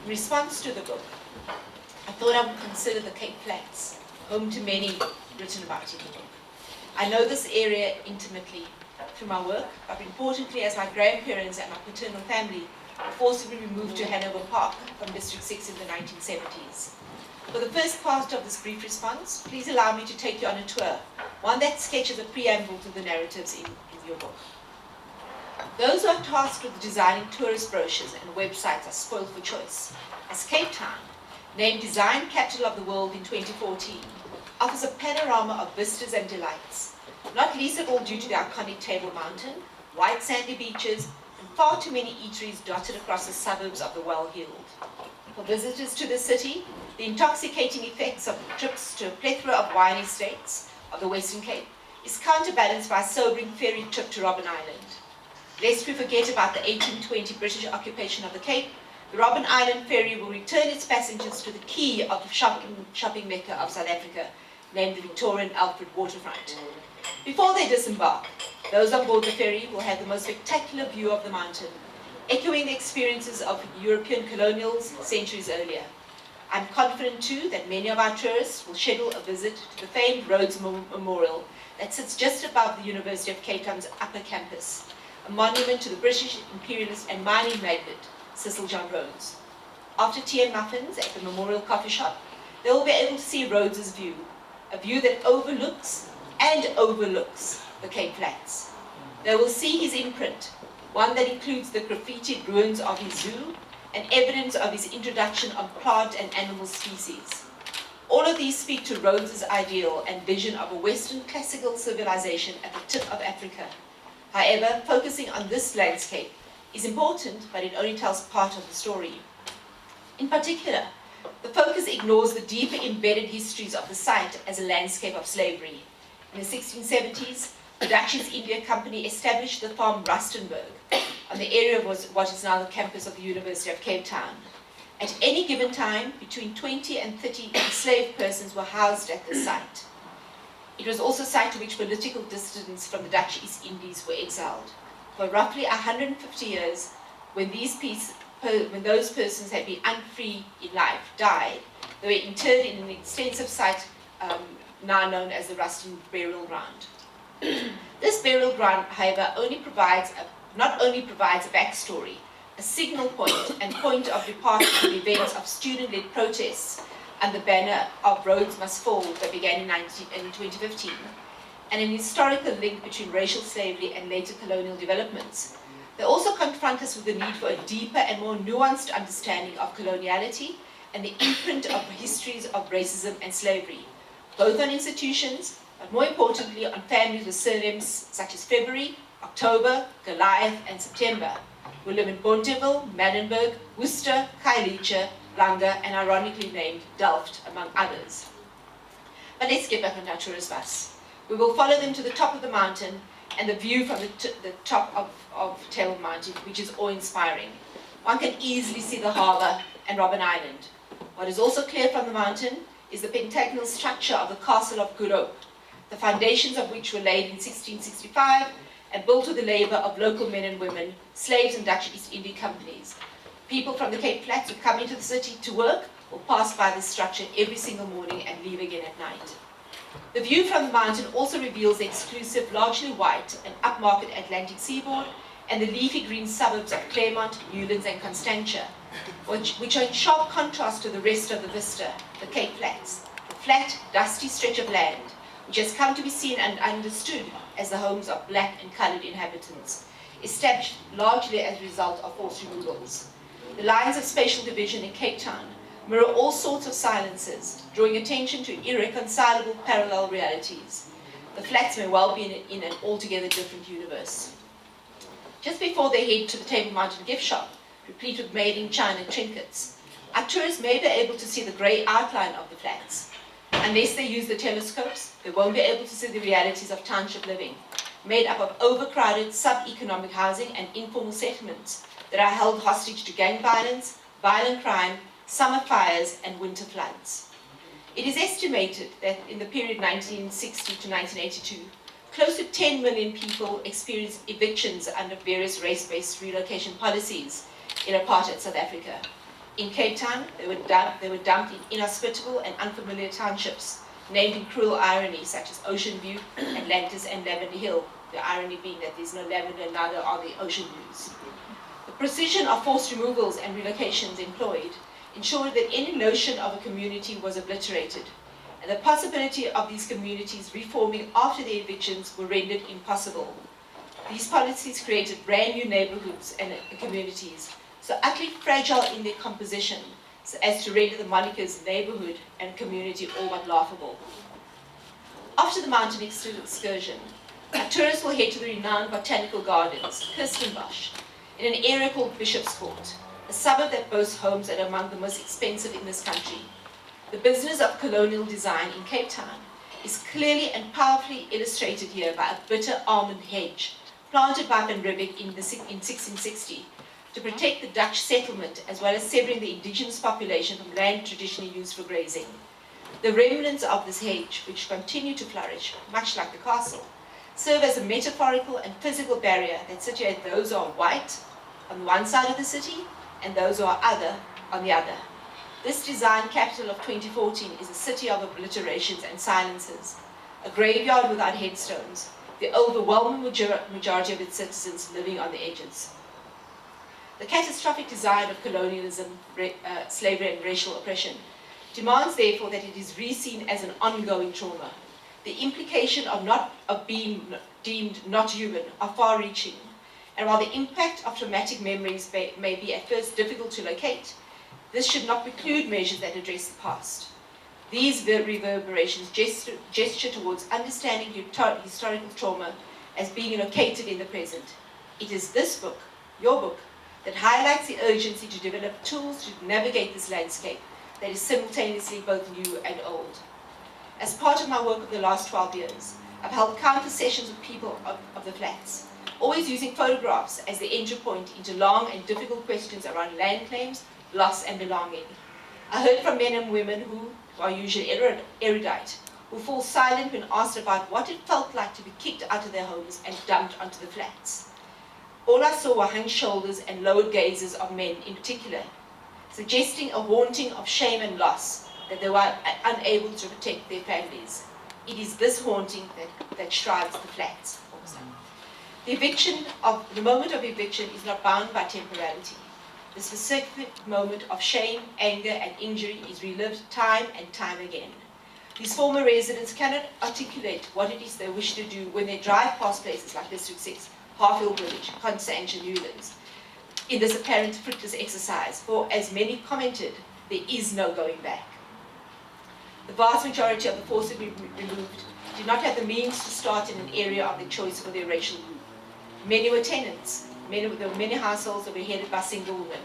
In response to the book, I thought I would consider the Cape Flats, home to many written about in the book. I know this area intimately through my work, but importantly as my grandparents and my paternal family were forcibly removed to Hanover Park from District 6 in the 1970s. For the first part of this brief response, please allow me to take you on a tour, one that sketches a preamble to the narratives in your book. Those who are tasked with designing tourist brochures and websites are spoiled for choice, as Cape Town, named Design Capital of the World in 2014, offers a panorama of vistas and delights, not least of all due to the iconic Table Mountain, white sandy beaches, and far too many eateries dotted across the suburbs of the well-heeled. For visitors to the city, the intoxicating effects of trips to a plethora of wine estates of the Western Cape is counterbalanced by a sobering ferry trip to Robben Island. Lest we forget about the 1820 British occupation of the Cape, the Robben Island ferry will return its passengers to the key of the shopping mecca of South Africa, named the Victorian Alfred Waterfront. Before they disembark, those on board the ferry will have the most spectacular view of the mountain, echoing the experiences of European colonials centuries earlier. I'm confident too that many of our tourists will schedule a visit to the famed Rhodes Memorial that sits just above the University of Cape Town's upper campus, a monument to the British imperialist and mining magnate, Cecil John Rhodes. After tea and muffins at the Memorial Coffee Shop, they will be able to see Rhodes's view, a view that overlooks the Cape Flats. They will see his imprint, one that includes the graffitied ruins of his zoo and evidence of his introduction of plant and animal species. All of these speak to Rhodes's ideal and vision of a Western classical civilization at the tip of Africa. However, focusing on this landscape is important, but it only tells part of the story. In particular, the focus ignores the deeper embedded histories of the site as a landscape of slavery. In the 1670s, the Dutch East India Company established the farm Rustenburg on the area of what is now the campus of the University of Cape Town. At any given time, between 20 and 30 enslaved persons were housed at this site. It was also a site to which political dissidents from the Dutch East Indies were exiled. For roughly 150 years, when those persons had been unfree in life, died, they were interred in an extensive site now known as the Ruston Burial Ground. This burial ground, however, not only provides a backstory, a signal point and point of departure for the events of student-led protests and the banner of Rhodes Must Fall that began in 2015, and an historical link between racial slavery and later colonial developments. They also confront us with the need for a deeper and more nuanced understanding of coloniality and the imprint of histories of racism and slavery, both on institutions, but more importantly on families with surnames such as February, October, Goliath, and September, who live in Bonteheuwel, Manenberg, Worcester, Khayelitsha, Langa, and ironically named Delft, among others. But let's get back on our tourist bus. We will follow them to the top of the mountain and the view from the top of Table Mountain, which is awe-inspiring. One can easily see the harbour and Robben Island. What is also clear from the mountain is the pentagonal structure of the castle of Gourock, the foundations of which were laid in 1665 and built with the labour of local men and women, slaves and Dutch East India companies. People from the Cape Flats would come into the city to work or pass by this structure every single morning and leave again at night. The view from the mountain also reveals the exclusive, largely white and upmarket Atlantic seaboard and the leafy green suburbs of Claremont, Newlands and Constantia, which are in sharp contrast to the rest of the vista, the Cape Flats, the flat, dusty stretch of land, which has come to be seen and understood as the homes of black and coloured inhabitants, established largely as a result of forced removals. The lines of spatial division in Cape Town mirror all sorts of silences, drawing attention to irreconcilable parallel realities. The flats may well be in an altogether different universe. Just before they head to the Table Mountain gift shop, replete with made-in-China trinkets, our tourists may be able to see the grey outline of the flats. Unless they use the telescopes, they won't be able to see the realities of township living, made up of overcrowded sub-economic housing and informal settlements that are held hostage to gang violence, violent crime, summer fires and winter floods. It is estimated that in the period 1960 to 1982, close to 10 million people experienced evictions under various race-based relocation policies in apartheid South Africa. In Cape Town, they were dumped in inhospitable and unfamiliar townships, named in cruel irony, such as Ocean View, Atlantis, and Lavender Hill, the irony being that there's no lavender, neither are the ocean views. The precision of forced removals and relocations employed ensured that any notion of a community was obliterated, and the possibility of these communities reforming after their evictions were rendered impossible. These policies created brand new neighborhoods and communities, so utterly fragile in their composition, so as to render the monikers neighborhood and community all but laughable. After the mountain excursion, a tourist will head to the renowned botanical gardens, Kirstenbosch, in an area called Bishop's Court, a suburb that boasts homes that are among the most expensive in this country. The business of colonial design in Cape Town is clearly and powerfully illustrated here by a bitter almond hedge planted by Van Riebeeck in 1660 to protect the Dutch settlement, as well as severing the indigenous population from land traditionally used for grazing. The remnants of this hedge, which continue to flourish, much like the castle, serve as a metaphorical and physical barrier that situate those who are white on one side of the city and those who are other on the other. This design capital of 2014 is a city of obliterations and silences, a graveyard without headstones, the overwhelming majority of its citizens living on the edges. The catastrophic design of colonialism, slavery and racial oppression demands therefore that it is re-seen as an ongoing trauma. The implication of being deemed not human are far-reaching, and while the impact of traumatic memories may be at first difficult to locate, this should not preclude measures that address the past. These reverberations gesture towards understanding historical trauma as being located in the present. It is this book, your book, that highlights the urgency to develop tools to navigate this landscape that is simultaneously both new and old. As part of my work of the last 12 years, I've held countless sessions with people of the flats, always using photographs as the entry point into long and difficult questions around land claims, loss and belonging. I heard from men and women who are usually erudite, who fall silent when asked about what it felt like to be kicked out of their homes and dumped onto the flats. All I saw were hung shoulders and lowered gazes of men in particular, suggesting a haunting of shame and loss, that they were unable to protect their families. It is this haunting that shrouds the flats. The moment of eviction is not bound by temporality. The specific moment of shame, anger, and injury is relived time and time again. These former residents cannot articulate what it is they wish to do when they drive past places like District 6, Harfield Village, Constance and Newlands, in this apparent fruitless exercise, for as many commented, there is no going back. The vast majority of the forcibly removed did not have the means to start in an area of their choice for their racial group. Many were tenants. There were many households that were headed by single women.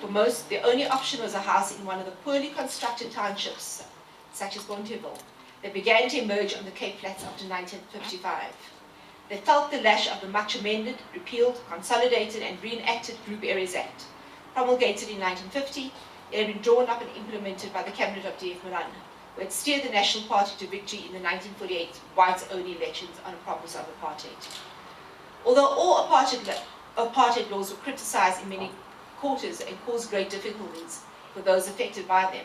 For most, the only option was a house in one of the poorly constructed townships, such as Bonteheuwel, that began to emerge on the Cape Flats after 1955. They felt the lash of the much amended, repealed, consolidated and reenacted Group Areas Act. Promulgated in 1950, it had been drawn up and implemented by the Cabinet of D.F. Moran, who had steered the National Party to victory in the 1948 whites-only elections on a promise of apartheid. Although all apartheid laws were criticized in many quarters and caused great difficulties for those affected by them,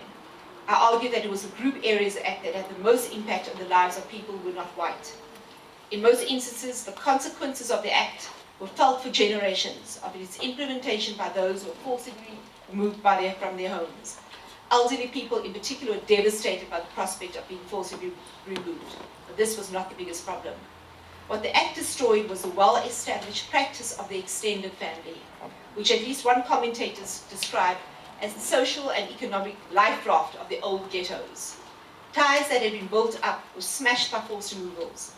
I argue that it was the Group Areas Act that had the most impact on the lives of people who were not white. In most instances, the consequences of the Act were felt for generations of its implementation by those who were forcibly removed from their homes. Elderly people in particular were devastated by the prospect of being forcibly removed, but this was not the biggest problem. What the Act destroyed was the well-established practice of the extended family, which at least one commentator described as the social and economic life raft of the old ghettos. Ties that had been built up were smashed by forced removals.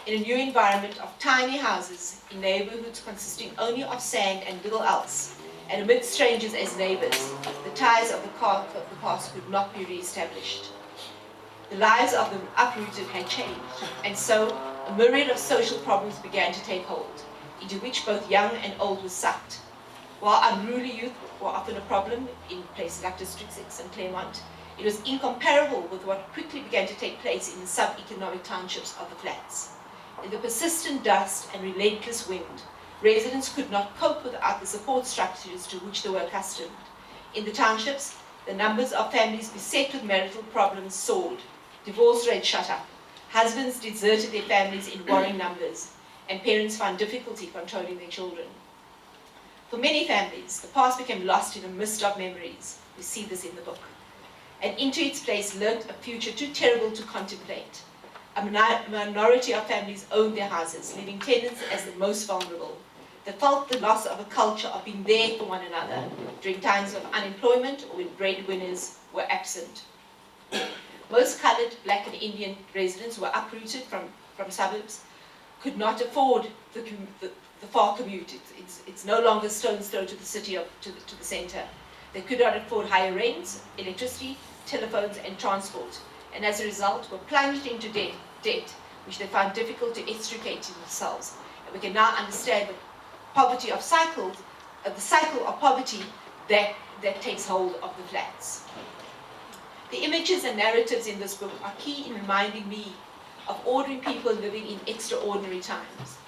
In a new environment of tiny houses, in neighborhoods consisting only of sand and little else, and amid strangers as neighbors, the ties of the past could not be re-established. The lives of the uprooted had changed, and so a myriad of social problems began to take hold, into which both young and old were sucked. While unruly youth were often a problem in places like District 6 and Claremont, it was incomparable with what quickly began to take place in the sub-economic townships of the flats. In the persistent dust and relentless wind, residents could not cope without the support structures to which they were accustomed. In the townships, the numbers of families beset with marital problems soared. Divorce rates shot up. Husbands deserted their families in worrying numbers, and parents found difficulty controlling their children. For many families, the past became lost in a mist of memories. We see this in the book. And into its place lurked a future too terrible to contemplate. A minority of families owned their houses, leaving tenants as the most vulnerable. They felt the loss of a culture of being there for one another during times of unemployment or when breadwinners were absent. Most coloured, black and Indian residents were uprooted from suburbs, could not afford the far commute. It's no longer stone's throw to the city, to the centre. They could not afford higher rents, electricity, telephones and transport, and as a result were plunged into debt which they found difficult to extricate themselves. And we can now understand the poverty of the cycle of poverty that takes hold of the flats. The images and narratives in this book are key in reminding me of ordinary people living in extraordinary times.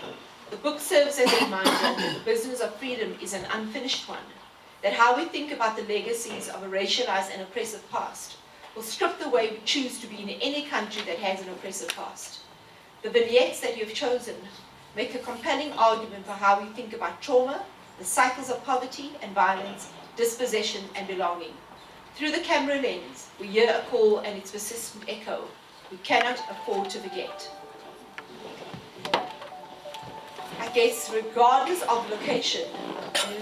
The book serves as a reminder that the business of freedom is an unfinished one, that how we think about the legacies of a racialized and oppressive past will script the way we choose to be in any country that has an oppressive past. The vignettes that you have chosen make a compelling argument for how we think about trauma, the cycles of poverty and violence, dispossession and belonging. Through the camera lens, we hear a call and its persistent echo. We cannot afford to forget. I guess regardless of location,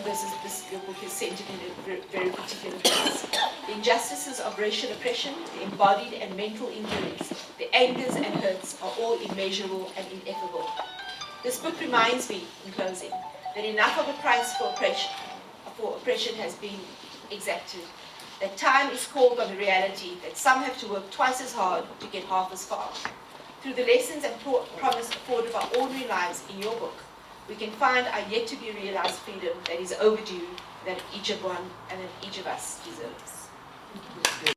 this book is centered in a very particular place. The injustices of racial oppression, the embodied and mental injuries, the angers and hurts are all immeasurable and ineffable. This book reminds me, in closing, that enough of a price for oppression has been exacted. That time is called on the reality that some have to work twice as hard to get half as far. Through the lessons and promise afforded by ordinary lives in your book, we can find our yet to be realized freedom that is overdue, that each of one and that each of us deserves.